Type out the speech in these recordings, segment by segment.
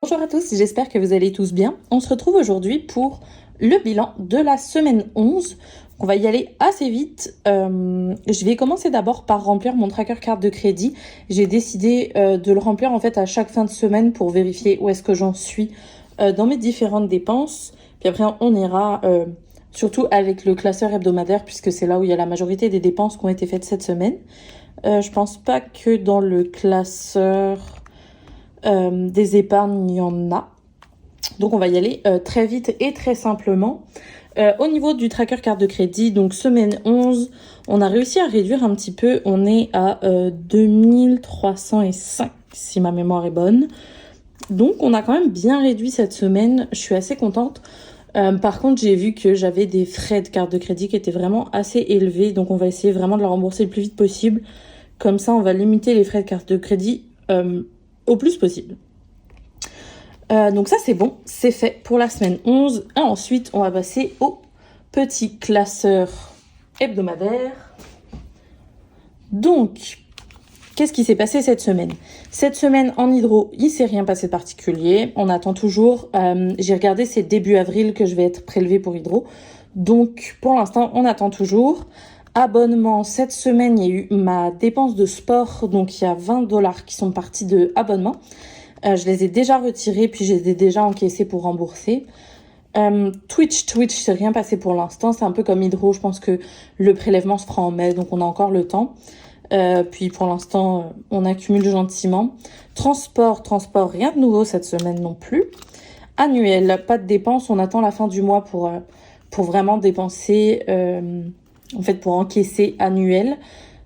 Bonjour à tous, j'espère que vous allez tous bien. On se retrouve aujourd'hui pour le bilan de la semaine 11. On va y aller assez vite. Je vais commencer d'abord par remplir mon tracker carte de crédit. J'ai décidé de le remplir en fait à chaque fin de semaine pour vérifier où est-ce que j'en suis dans mes différentes dépenses. Puis après on ira surtout avec le classeur hebdomadaire puisque c'est là où il y a la majorité des dépenses qui ont été faites cette semaine. Je pense pas que dans le classeur des épargnes, il y en a. Donc on va y aller très vite et très simplement. Au niveau du tracker carte de crédit, donc semaine 11, on a réussi à réduire un petit peu. On est à 2305 si ma mémoire est bonne. Donc on a quand même bien réduit cette semaine. Je suis assez contente. Par contre, j'ai vu que j'avais des frais de carte de crédit qui étaient vraiment assez élevés. Donc on va essayer vraiment de la rembourser le plus vite possible. Comme ça, on va limiter les frais de carte de crédit au plus possible. Donc ça c'est bon, c'est fait pour la semaine 11. Et ensuite on va passer au petit classeur hebdomadaire. Donc, qu'est-ce qui s'est passé cette semaine? Cette semaine en hydro, il ne s'est rien passé de particulier. On attend toujours, j'ai regardé, c'est début avril que je vais être prélevée pour hydro. Donc pour l'instant on attend toujours. Abonnement, cette semaine il y a eu ma dépense de sport, donc il y a 20$ qui sont partis de abonnement. Je les ai déjà retirés, puis je les ai déjà encaissés pour rembourser. Twitch, c'est rien passé pour l'instant. C'est un peu comme Hydro, je pense que le prélèvement se fera en mai, donc on a encore le temps. Puis pour l'instant, on accumule gentiment. Transport, rien de nouveau cette semaine non plus. Annuel, pas de dépenses, on attend la fin du mois pour vraiment dépenser, en fait pour encaisser annuel.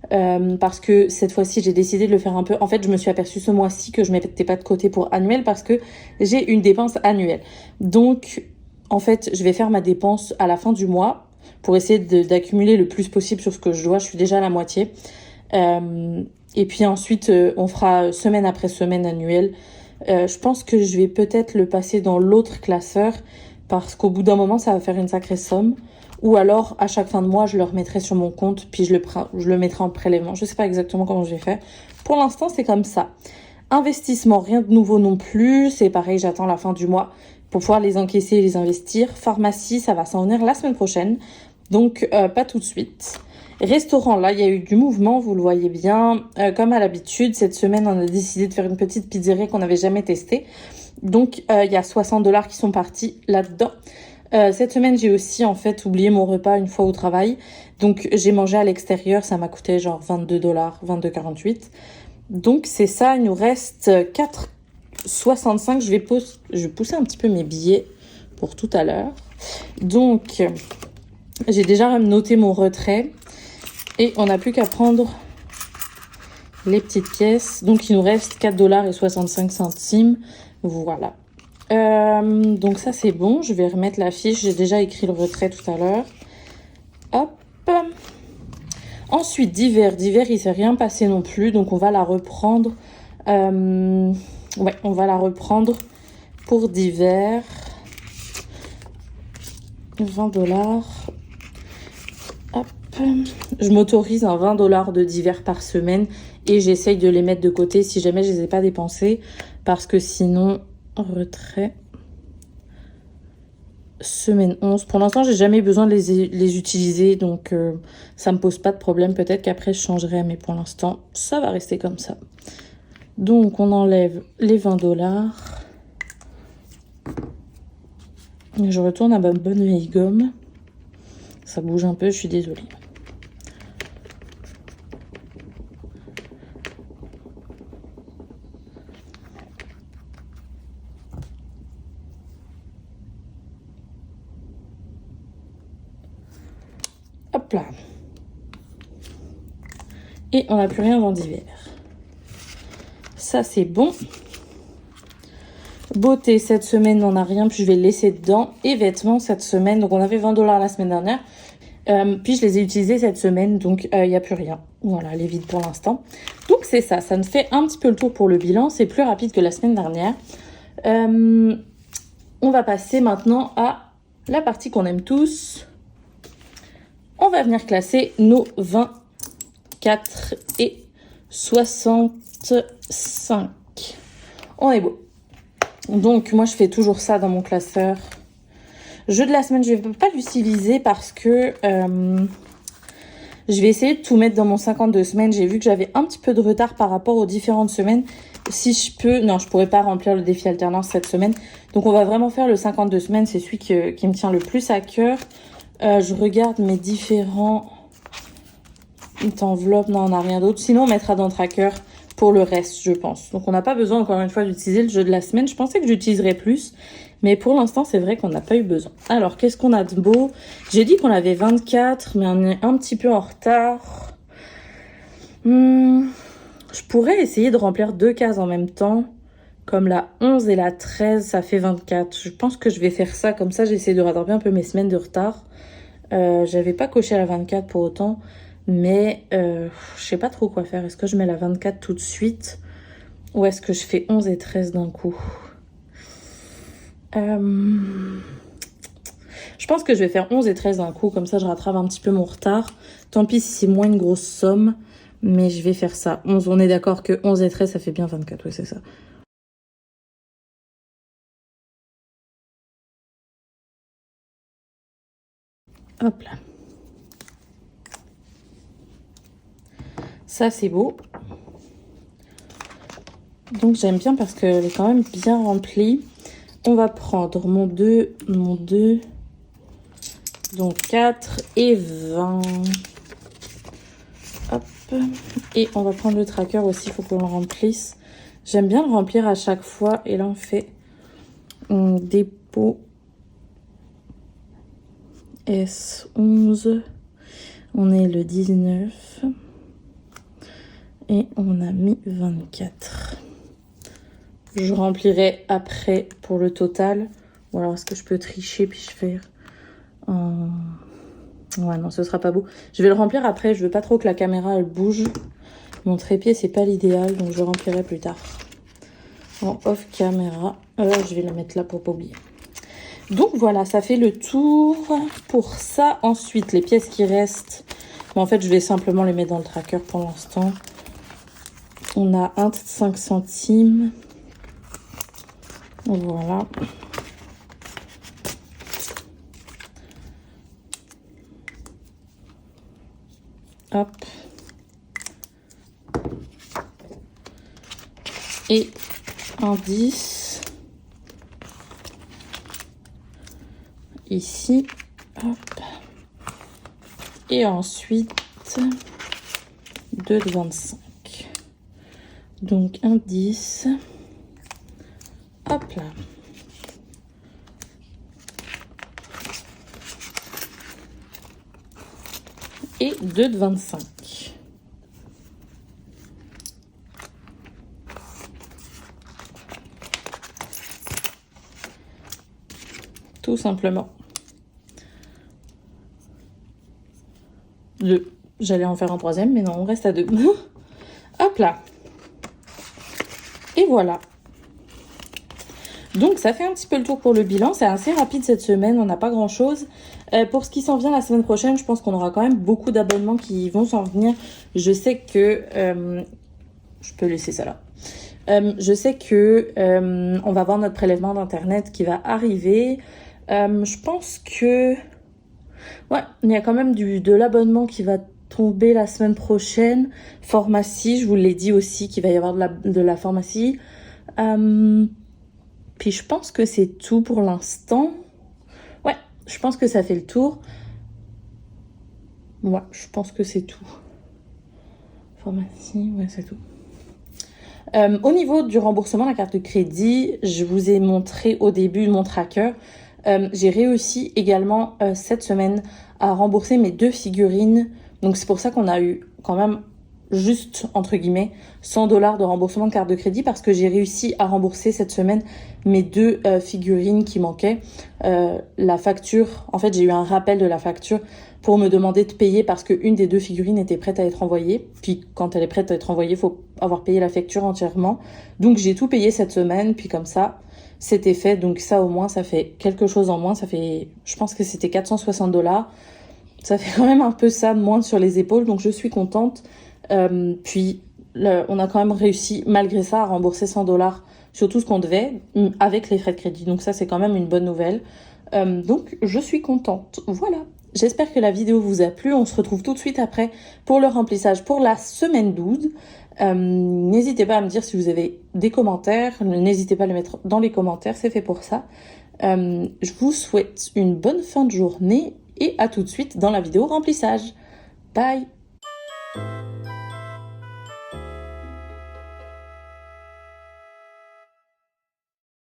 Parce que cette fois-ci j'ai décidé de le faire un peu. En fait je me suis aperçue ce mois-ci que je mettais pas de côté pour annuel parce que j'ai une dépense annuelle. Donc en fait je vais faire ma dépense à la fin du mois pour essayer d'accumuler le plus possible sur ce que je dois. Je suis déjà à la moitié. Et puis ensuite on fera semaine après semaine annuel. Je pense que je vais peut-être le passer dans l'autre classeur parce qu'au bout d'un moment ça va faire une sacrée somme. Ou alors, à chaque fin de mois, je le remettrai sur mon compte, puis je le mettrai en prélèvement. Je sais pas exactement comment je vais faire. Pour l'instant, c'est comme ça. Investissement, rien de nouveau non plus. C'est pareil, j'attends la fin du mois pour pouvoir les encaisser et les investir. Pharmacie, ça va s'en venir la semaine prochaine. Donc, pas tout de suite. Restaurant, là, il y a eu du mouvement, vous le voyez bien. Comme à l'habitude, cette semaine, on a décidé de faire une petite pizzeria qu'on n'avait jamais testée. Donc, il y a 60$ qui sont partis là-dedans. Cette semaine, j'ai aussi en fait oublié mon repas une fois au travail. Donc, j'ai mangé à l'extérieur. Ça m'a coûté genre 22$, 22,48. Donc, c'est ça. Il nous reste 4,65. Je vais pousser un petit peu mes billets pour tout à l'heure. Donc, j'ai déjà noté mon retrait. Et on n'a plus qu'à prendre les petites pièces. Donc, il nous reste 4,65$. Voilà. Donc ça c'est bon, je vais remettre la fiche, j'ai déjà écrit le retrait tout à l'heure. Hop. Ensuite divers, il s'est rien passé non plus, donc on va la reprendre. On va la reprendre pour divers. 20$. Hop. Je m'autorise un 20$ de divers par semaine et j'essaye de les mettre de côté si jamais je les ai pas dépensés parce que sinon retrait semaine 11. Pour l'instant, j'ai jamais eu besoin de les utiliser, donc ça me pose pas de problème. Peut-être qu'après, je changerai, mais pour l'instant, ça va rester comme ça. Donc, on enlève les 20$. Je retourne à ma bonne vieille gomme. Ça bouge un peu, je suis désolée. Hop là. Et on n'a plus rien dans divers. Ça, c'est bon. Beauté, cette semaine, on n'a rien, puis je vais le laisser dedans. Et vêtements, cette semaine, donc on avait 20$ la semaine dernière. Puis je les ai utilisés cette semaine, donc il n'y a plus rien. Voilà, elle est vide pour l'instant. Donc c'est ça, ça nous fait un petit peu le tour pour le bilan. C'est plus rapide que la semaine dernière. On va passer maintenant à la partie qu'on aime tous. On va venir classer nos 20 4 et 65. On est beau. Donc, moi, je fais toujours ça dans mon classeur. Jeu de la semaine, je ne vais pas l'utiliser parce que je vais essayer de tout mettre dans mon 52 semaines. J'ai vu que j'avais un petit peu de retard par rapport aux différentes semaines. Si je peux... Non, je pourrais pas remplir le défi alternance cette semaine. Donc, on va vraiment faire le 52 semaines. C'est celui qui me tient le plus à cœur. Je regarde mes différents enveloppes. Non, on n'a rien d'autre. Sinon, on mettra dans le tracker pour le reste, je pense. Donc, on n'a pas besoin, encore une fois, d'utiliser le jeu de la semaine. Je pensais que j'utiliserais plus. Mais pour l'instant, c'est vrai qu'on n'a pas eu besoin. Alors, qu'est-ce qu'on a de beau? J'ai dit qu'on avait 24, mais on est un petit peu en retard. Je pourrais essayer de remplir 2 cases en même temps. Comme la 11 et la 13, ça fait 24. Je pense que je vais faire ça. Comme ça, j'essaie de rattraper un peu mes semaines de retard. J'avais pas coché la 24 pour autant. Mais je sais pas trop quoi faire. Est-ce que je mets la 24 tout de suite? Ou est-ce que je fais 11 et 13 d'un coup? Je pense que je vais faire 11 et 13 d'un coup, comme ça je rattrape un petit peu mon retard. Tant pis si c'est moins une grosse somme, mais je vais faire ça. 11, on est d'accord que 11 et 13 ça fait bien 24, oui c'est ça. Hop là. Ça c'est beau. Donc j'aime bien parce qu'elle est quand même bien remplie. On va prendre mon 2, donc 4 et 20. Hop. Et on va prendre le tracker aussi, il faut qu'on le remplisse. J'aime bien le remplir à chaque fois. Et là, on fait dépôt S11. On est le 19. Et on a mis 24. Je remplirai après pour le total. Ou alors, est-ce que je peux tricher puis je faire... Ouais, non, ce sera pas beau. Je vais le remplir après. Je veux pas trop que la caméra, elle bouge. Mon trépied, c'est pas l'idéal. Donc, je remplirai plus tard. En off caméra. Je vais la mettre là pour pas oublier. Donc, voilà, ça fait le tour pour ça. Ensuite, les pièces qui restent. Bon, en fait, je vais simplement les mettre dans le tracker pour l'instant. On a un de 5 centimes. Voilà. Hop. Et un 10. Ici. Hop. Et ensuite, 2 de 25. Donc un 10. Hop là. Et 2 de 25. Tout simplement. 2. J'allais en faire un troisième, mais non, on reste à 2. Hop là. Et voilà. Donc, ça fait un petit peu le tour pour le bilan. C'est assez rapide cette semaine, on n'a pas grand-chose. Pour ce qui s'en vient la semaine prochaine, je pense qu'on aura quand même beaucoup d'abonnements qui vont s'en venir. Je sais que... je peux laisser ça là. Je sais que on va voir notre prélèvement d'internet qui va arriver. Je pense que... Ouais, il y a quand même de l'abonnement qui va tomber la semaine prochaine. Pharmacie, je vous l'ai dit aussi qu'il va y avoir de la pharmacie. Puis je pense que c'est tout pour l'instant. Ouais, je pense que ça fait le tour. Ouais, je pense que c'est tout. Pharmacie, ouais, c'est tout. Au niveau du remboursement de la carte de crédit, je vous ai montré au début mon tracker. J'ai réussi également cette semaine à rembourser mes 2 figurines. Donc c'est pour ça qu'on a eu quand même juste, entre guillemets, 100 $ de remboursement de carte de crédit parce que j'ai réussi à rembourser cette semaine mes 2 figurines qui manquaient. La facture, en fait, j'ai eu un rappel de la facture pour me demander de payer parce qu'une des 2 figurines était prête à être envoyée. Puis quand elle est prête à être envoyée, il faut avoir payé la facture entièrement. Donc j'ai tout payé cette semaine, puis comme ça, c'était fait. Donc ça, au moins, ça fait quelque chose en moins. Ça fait, je pense que c'était 460 $. Ça fait quand même un peu ça de moins sur les épaules, donc je suis contente. Puis on a quand même réussi malgré ça à rembourser 100 $ sur tout ce qu'on devait avec les frais de crédit. Donc ça c'est quand même une bonne nouvelle. Donc je suis contente. Voilà. J'espère que la vidéo vous a plu. On se retrouve tout de suite après pour le remplissage pour la semaine 12. N'hésitez pas à me dire si vous avez des commentaires. N'hésitez pas à les mettre dans les commentaires, c'est fait pour ça. Je vous souhaite une bonne fin de journée et à tout de suite dans la vidéo remplissage. Bye!